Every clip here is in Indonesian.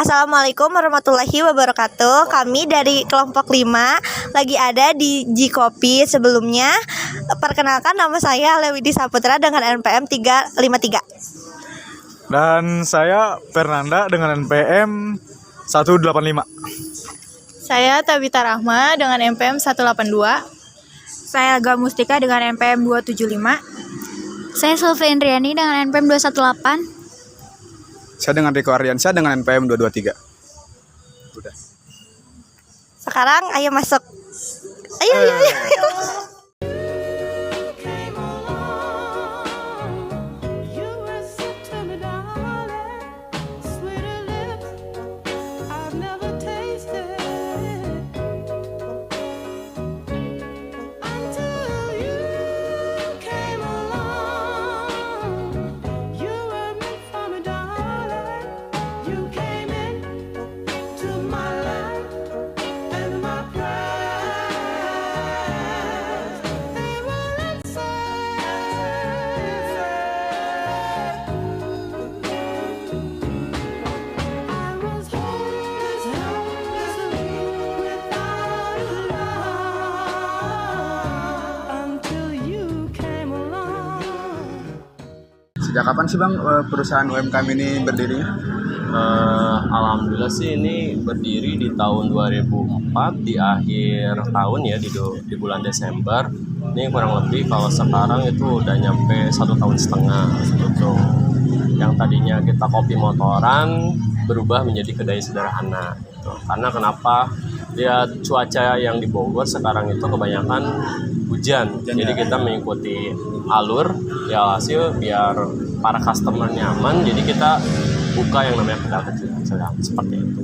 Assalamualaikum warahmatullahi wabarakatuh. Kami dari kelompok 5 lagi ada di Jikopi. Sebelumnya perkenalkan, nama saya Lewidi Saputra dengan NPM 353. Dan saya Fernanda dengan NPM 185. Saya Tabita Rahma dengan NPM 182. Saya Gamustika dengan NPM 275. Saya Sulfi Indriani dengan NPM 218. Saya dengan Riko Ardiansyah dengan NPM 223. Udah. Sekarang ayo masuk. Ayo. Sejak kapan sih Bang perusahaan UMKM ini berdirinya? Alhamdulillah sih ini berdiri di tahun 2004 di akhir tahun ya, di bulan Desember. Ini kurang lebih kalau sekarang itu udah nyampe 1,5 tahun gitu. Yang tadinya kita kopi motoran berubah menjadi kedai sederhana gitu. Karena kenapa? Ya cuaca yang di Bogor sekarang itu kebanyakan hujan. Jadi kita mengikuti alur ya, hasil biar para customer nyaman. Jadi kita buka yang namanya kedai kecil seperti itu.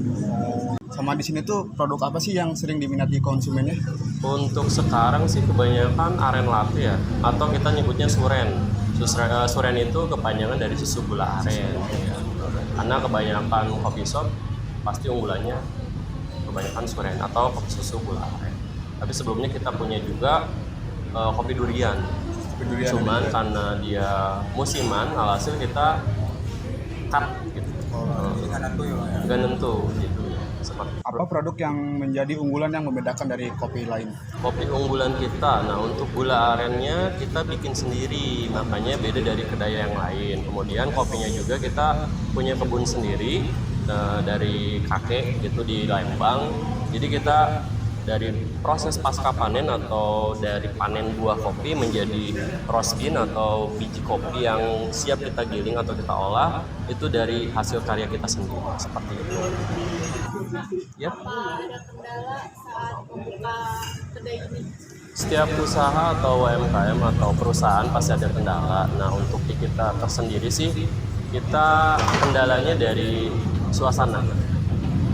Sama di sini tuh produk apa sih yang sering diminati konsumennya? Untuk sekarang sih kebanyakan aren latte ya, atau kita nyebutnya suren. Suren itu kepanjangan dari susu gula aren. Ya. Karena kebanyakan coffee shop pasti unggulannya kebanyakan suren atau kopi susu gula aren. Tapi sebelumnya kita punya juga kopi durian. Cuman karena dia musiman, alhasil kita cut gitu. Nggak nentu gitu. Apa produk yang menjadi unggulan yang membedakan dari kopi lain? Kopi unggulan kita, nah untuk gula arennya kita bikin sendiri, makanya beda dari kedai yang lain. Kemudian kopinya juga kita punya kebun sendiri dari kakek gitu di Lembang. Jadi kita dari proses pasca panen atau dari panen buah kopi menjadi roast bean atau biji kopi yang siap kita giling atau kita olah, itu dari hasil karya kita sendiri seperti itu. Ya. Setiap usaha atau UMKM atau perusahaan pasti ada kendala. Nah untuk di kita tersendiri sih, kita kendalanya dari suasana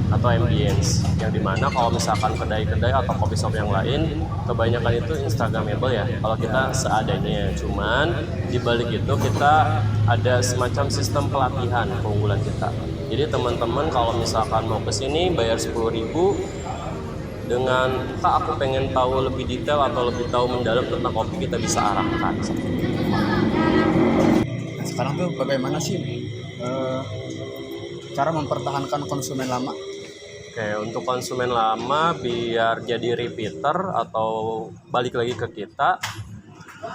atau ambience, yang dimana kalau misalkan kedai-kedai atau coffee shop yang lain kebanyakan itu instagramable ya, kalau kita seadanya. Cuman di balik itu kita ada semacam sistem pelatihan keunggulan kita. Jadi teman-teman kalau misalkan mau kesini bayar 10.000 dengan Kak aku pengen tahu lebih detail atau lebih tahu mendalam tentang kopi, kita bisa arahkan. Sekarang tuh bagaimana sih cara mempertahankan konsumen lama? Oke, untuk konsumen lama biar jadi repeater atau balik lagi ke kita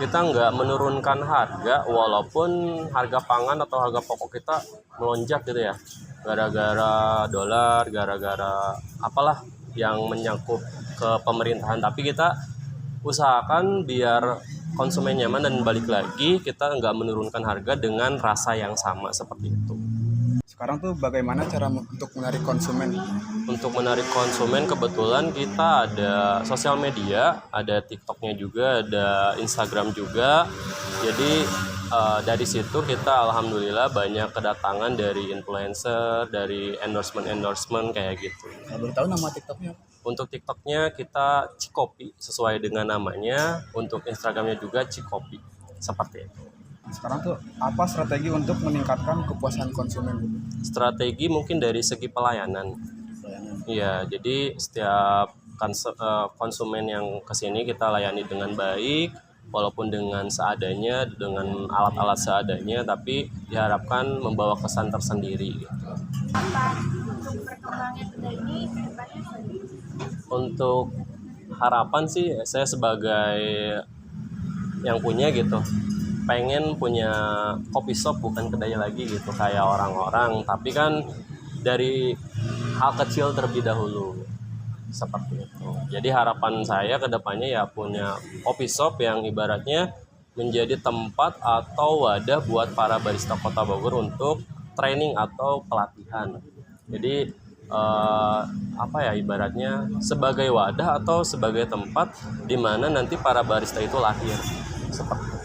nggak menurunkan harga walaupun harga pangan atau harga pokok kita melonjak gitu ya, gara-gara dolar, gara-gara apalah yang menyangkut ke pemerintahan. Tapi kita usahakan biar konsumen nyaman dan balik lagi, kita nggak menurunkan harga dengan rasa yang sama seperti itu. Sekarang tuh bagaimana cara untuk menarik konsumen? Untuk menarik konsumen kebetulan kita ada sosial media, ada TikToknya juga, ada Instagram juga. Jadi dari situ kita alhamdulillah banyak kedatangan dari influencer, dari endorsement kayak gitu. Boleh tahu nama TikToknya? Untuk TikToknya kita Cikopi sesuai dengan namanya. Untuk Instagramnya juga Cikopi seperti itu. Sekarang tuh apa strategi untuk meningkatkan kepuasan konsumen? Strategi mungkin dari segi pelayanan. Iya, jadi setiap konsumen yang kesini kita layani dengan baik, walaupun dengan seadanya, dengan alat-alat seadanya, tapi diharapkan membawa kesan tersendiri. untuk perkembangan kedai ini ke depannya seperti apa? Untuk harapan sih saya sebagai yang punya gitu, pengen punya kopi shop bukan kedai lagi gitu kayak orang-orang, tapi kan dari hal kecil terlebih dahulu seperti itu. Jadi harapan saya ke depannya ya punya kopi shop yang ibaratnya menjadi tempat atau wadah buat para barista Kota Bogor untuk training atau pelatihan. Jadi apa ya ibaratnya sebagai wadah atau sebagai tempat di mana nanti para barista itu lahir seperti itu.